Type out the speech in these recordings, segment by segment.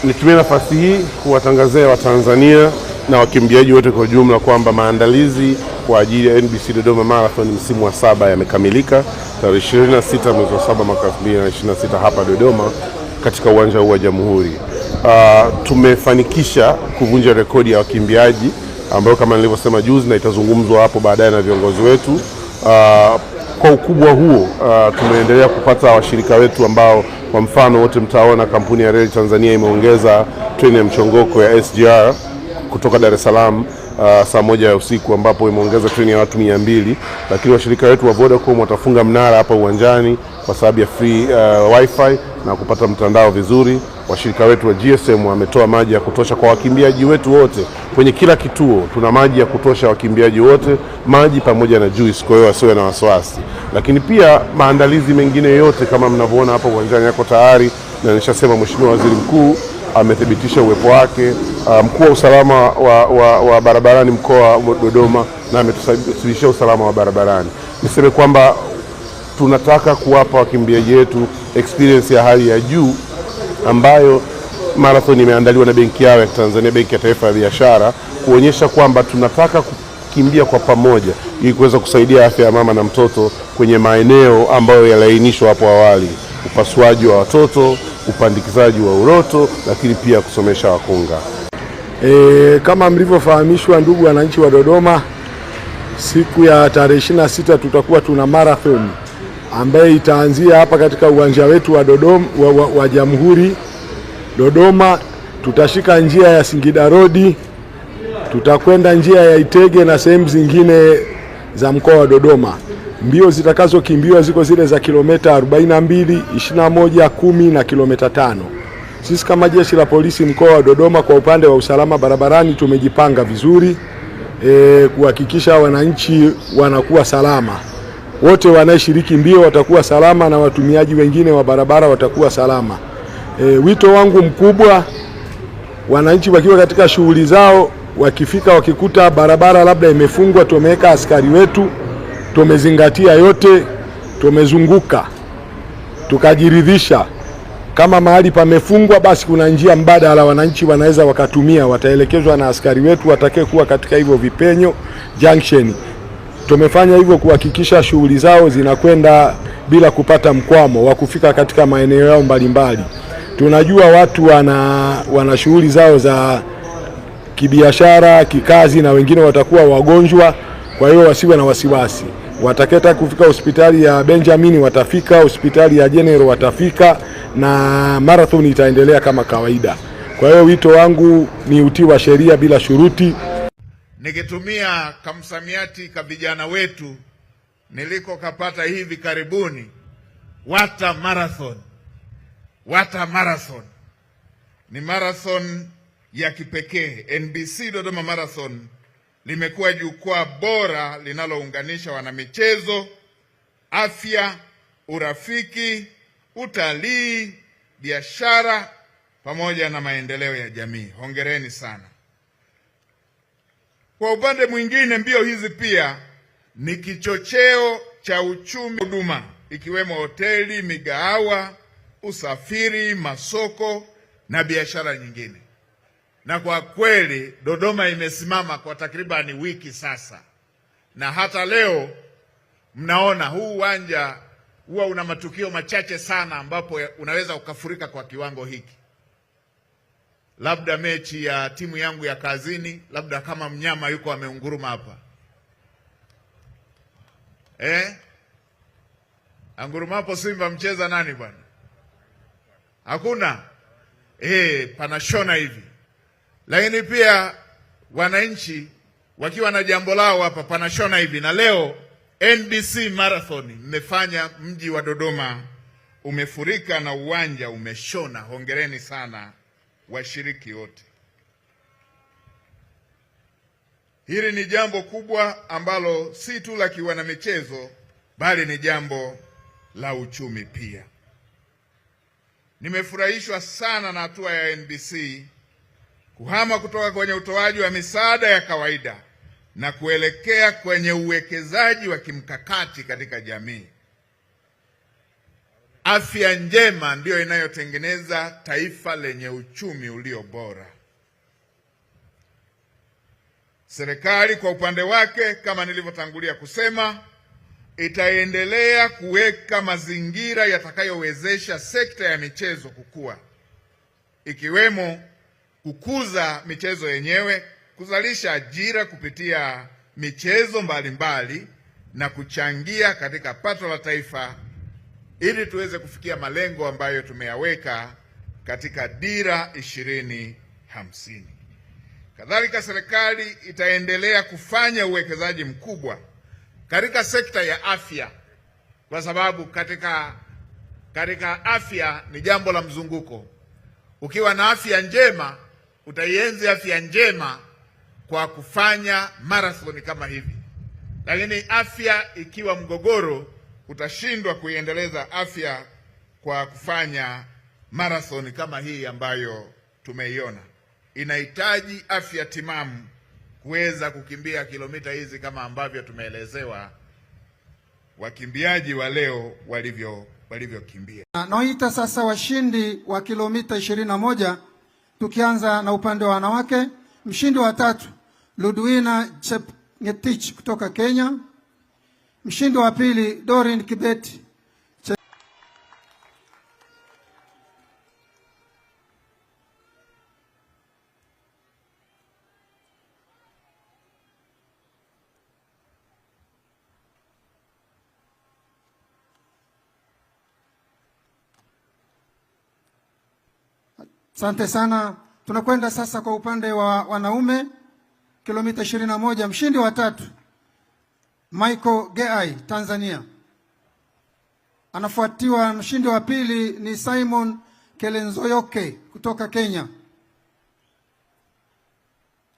Nitumie nafasi hii kuwatangazia Watanzania na wakimbiaji wote kwa ujumla kwamba maandalizi kwa ajili ya NBC Dodoma Marathon msimu wa 7 yamekamilika tarehe 26 mwezi wa 7 mwaka 2026 hapa Dodoma katika uwanja huu wa Jamhuri. Tumefanikisha kuvunja rekodi ya wakimbiaji ambayo kama nilivyosema juzi na itazungumzwa hapo baadaye na viongozi wetu. Kwa ukubwa huo tumeendelea kupata washirika wetu ambao kwa mfano wote mtaona kampuni ya Reli Tanzania imeongeza treni ya mchongoko ya SGR kutoka Dar es Salaam saa 1 ya usiku ambapo imeongeza treni ya watu 200, lakini washirika wetu wa Vodacom watafunga mnara hapa uwanjani kwa sababu ya free wifi na kupata mtandao vizuri. Washirika wetu wa GSM wametoa maji ya kutosha kwa wakimbiaji wetu wote. Kwenye kila kituo tuna maji ya kutosha wakimbiaji wote, maji pamoja na juice, kwa hiyo wasiwe na wasiwasi. Lakini pia maandalizi mengine yote kama mnavyoona hapa uwanjani yako tayari, na nishasema Mheshimiwa Waziri Mkuu amethibitisha uwepo wake. Mkuu wa usalama wa barabarani mkoa wa Dodoma na ametuthibitishia usalama wa barabarani. Niseme kwamba tunataka kuwapa wakimbiaji wetu experience ya hali ya juu ambayo marathon imeandaliwa na benki yao ya Tanzania, Benki ya Taifa ya Biashara, kuonyesha kwamba tunataka kukimbia kwa pamoja ili kuweza kusaidia afya ya mama na mtoto kwenye maeneo ambayo yaliainishwa hapo awali: upasuaji wa watoto, upandikizaji wa uroto, lakini pia kusomesha wakunga. Kama mlivyofahamishwa ndugu wananchi wa Dodoma, siku ya tarehe 26 tutakuwa tuna marathon ambaye itaanzia hapa katika uwanja wetu wa Dodoma wa Jamhuri Dodoma. Tutashika njia ya Singida Road, tutakwenda njia ya Itege na sehemu zingine za mkoa wa Dodoma. Mbio zitakazokimbiwa ziko zile za kilomita 42, 21, 10 na kilomita 5. Sisi kama jeshi la polisi mkoa wa Dodoma kwa upande wa usalama barabarani tumejipanga vizuri kuhakikisha wananchi wanakuwa salama. Wote wanaoshiriki mbio watakuwa salama na watumiaji wengine wa barabara watakuwa salama. Wito wangu mkubwa, wananchi wakiwa katika shughuli zao, wakifika wakikuta barabara labda imefungwa, tumeweka askari wetu, tumezingatia yote, tumezunguka, tukajiridhisha kama mahali pamefungwa basi kuna njia mbadala wananchi wanaweza wakatumia, wataelekezwa na askari wetu watakee kuwa katika hivyo vipenyo junction. Tumefanya hivyo kuhakikisha shughuli zao zinakwenda bila kupata mkwamo wa kufika katika maeneo yao mbalimbali. Tunajua watu wana shughuli zao za kibiashara, kikazi, na wengine watakuwa wagonjwa, kwa hiyo wasiwe na wasiwasi. Wataketa kufika hospitali ya Benjamin watafika, hospitali ya General watafika, na marathon itaendelea kama kawaida. Kwa hiyo wito wangu ni utii wa sheria bila shuruti. Nikitumia kamsamiati ka vijana wetu niliko kapata hivi karibuni, wata marathon. Wata marathon ni marathon ya kipekee. NBC Dodoma Marathon limekuwa jukwaa bora linalounganisha wanamichezo, afya, urafiki, utalii, biashara pamoja na maendeleo ya jamii. Hongereni sana. Kwa upande mwingine, mbio hizi pia ni kichocheo cha uchumi, huduma ikiwemo hoteli, migahawa, usafiri, masoko na biashara nyingine. Na kwa kweli Dodoma imesimama kwa takribani wiki sasa, na hata leo mnaona huu uwanja huwa una matukio machache sana ambapo unaweza ukafurika kwa kiwango hiki. Labda mechi ya timu yangu ya kazini, labda kama mnyama yuko ameunguruma hapa. Anguruma hapo Simba mcheza nani bwana? Hakuna. Panashona hivi. Lakini pia wananchi wakiwa na jambo lao hapa panashona hivi. Na leo NBC Marathon mmefanya mji wa Dodoma umefurika na uwanja umeshona. Hongereni sana washiriki wote. Hili ni jambo kubwa ambalo si tu la kiwana michezo bali ni jambo la uchumi pia. Nimefurahishwa sana na hatua ya NBC kuhama kutoka kwenye utoaji wa misaada ya kawaida na kuelekea kwenye uwekezaji wa kimkakati katika jamii. Afya njema ndiyo inayotengeneza taifa lenye uchumi ulio bora. Serikali kwa upande wake, kama nilivyotangulia kusema, itaendelea kuweka mazingira yatakayowezesha sekta ya michezo kukua, ikiwemo kukuza michezo yenyewe, kuzalisha ajira kupitia michezo mbalimbali na kuchangia katika pato la taifa ili tuweze kufikia malengo ambayo tumeyaweka katika Dira 2050. Kadhalika, serikali itaendelea kufanya uwekezaji mkubwa katika sekta ya afya, kwa sababu katika afya ni jambo la mzunguko. Ukiwa na afya njema, utaienzi afya njema kwa kufanya marathoni kama hivi, lakini afya ikiwa mgogoro, utashindwa kuiendeleza afya kwa kufanya marathoni kama hii ambayo tumeiona. Inahitaji afya timamu kuweza kukimbia kilomita hizi kama ambavyo tumeelezewa wakimbiaji wa leo walivyokimbia. Naoita sasa washindi wa kilomita 21, tukianza na upande wa wanawake. Mshindi wa 3 Ludwina Chepngetich kutoka Kenya. Mshindi wa 2 Doreen Kibet. Asante sana. Tunakwenda sasa kwa upande wa wanaume kilomita 21. Mshindi wa 3 Michael Geai, Tanzania. Anafuatiwa mshindi wa 2 ni Simon Kelenzoyoke kutoka Kenya.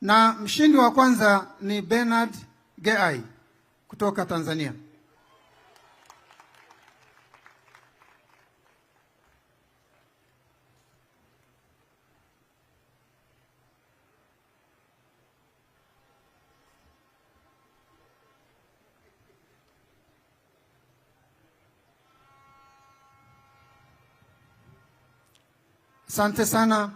Na mshindi wa kwanza ni Bernard Geai kutoka Tanzania. Asante sana.